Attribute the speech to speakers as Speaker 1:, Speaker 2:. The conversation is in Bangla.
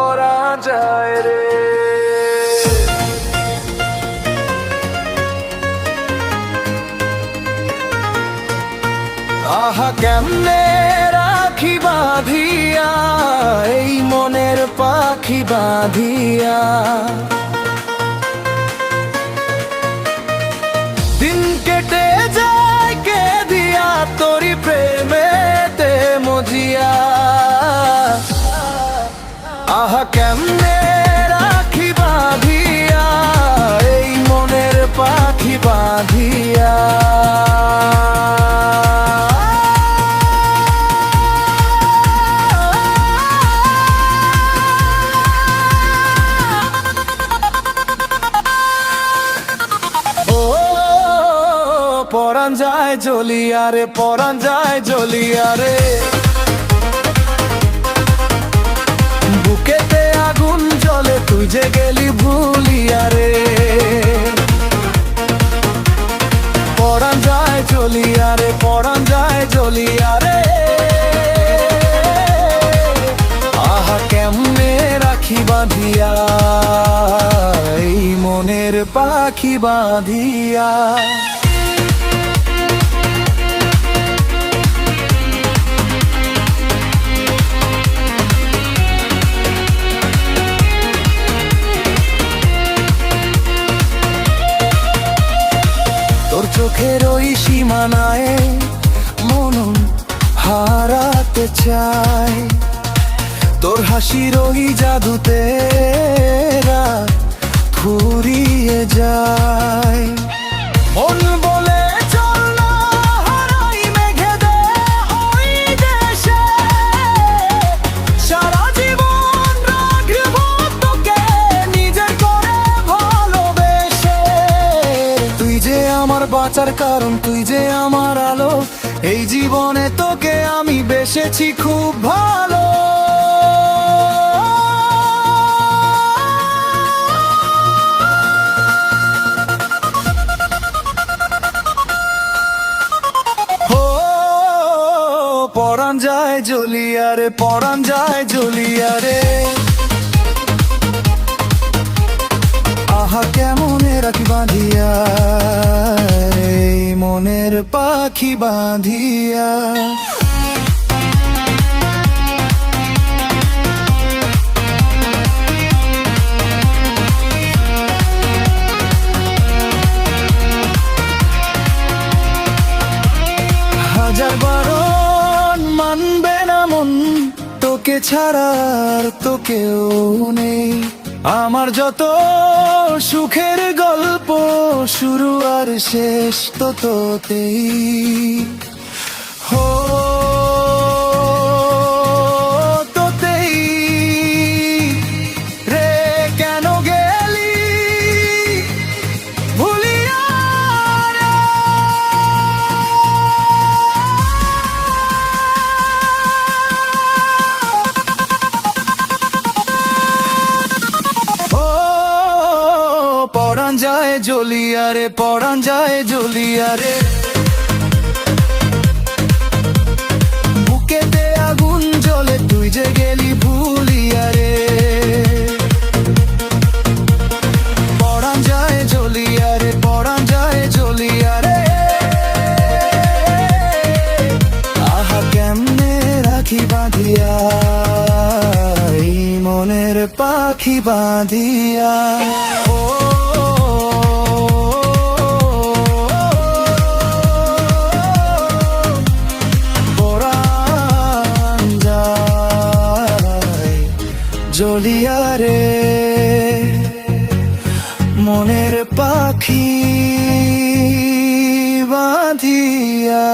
Speaker 1: করা যায় রে। আহা কেমনে রাখি বাঁধিয়া এই মনের পাখি বাঁধিয়া, দিন কেটে যায় কে দিয়া তোরি প্রেমেতে মজিয়া। আহা কেমনে রাখি বাঁধিয়া এই মনের পাখি বাঁধিয়া। পরাণ যায় জ্বলিয়া রে, পরাণ যায় জ্বলিয়া রে, বুকেতে আগুন জ্বলে তুই যে গেলি ভুলিয়া রে। পরাণ যায় জ্বলিয়া রে, পরাণ যায় জ্বলিয়া রে, আহা কেমনে রাখি বাঁধিয়া এই মনের পাখি বাঁধিয়া। তোর চোখের ওই সীমানায় মন হারাতে চাই, তোর হাসির ওই জাদুতে রাত ফুরিয়ে যায়। মন বলে চল না হারাই মেঘেদে ওই দেশে, সারা জীবন রাখবো তোকে নিজের করে ভালোবেসে। তুই যে আমার বাঁচার কারণ, তুই যে আমার আলো, এই জীবনে তোকে আমি বেসেছি খুব ভালো। পরাণ যায় জ্বলিয়া রে, পরাণ যায় জ্বলিয়া রে, আহা কেমনে রাখি বাঁধিয়া এই মনের পাখি বাঁধিয়া। হাজার বারণ মানবে না মন তোকে ছাড়ার তো কেউ নেই, আমার যত সুখের গল্প শুরু আর শেষ তো তোতেই। হো তোতেই রে, কেন গেলি ভুলিয়া রে। পরাণ যায় জ্বলিয়া রে, পরাণ যায় জ্বলিয়া রে, বুকেতে আগুন জ্বলে তুই যে গেলি ভুলিয়া রে। পরাণ যায় জ্বলিয়া রে, পরাণ যায় জ্বলিয়া রে, আহা কেমনে রাখি বাঁধিয়া এই মনের পাখি বাঁধিয়া। ও জ্বলিয়া রে, মনের পাখি বাঁধিয়া।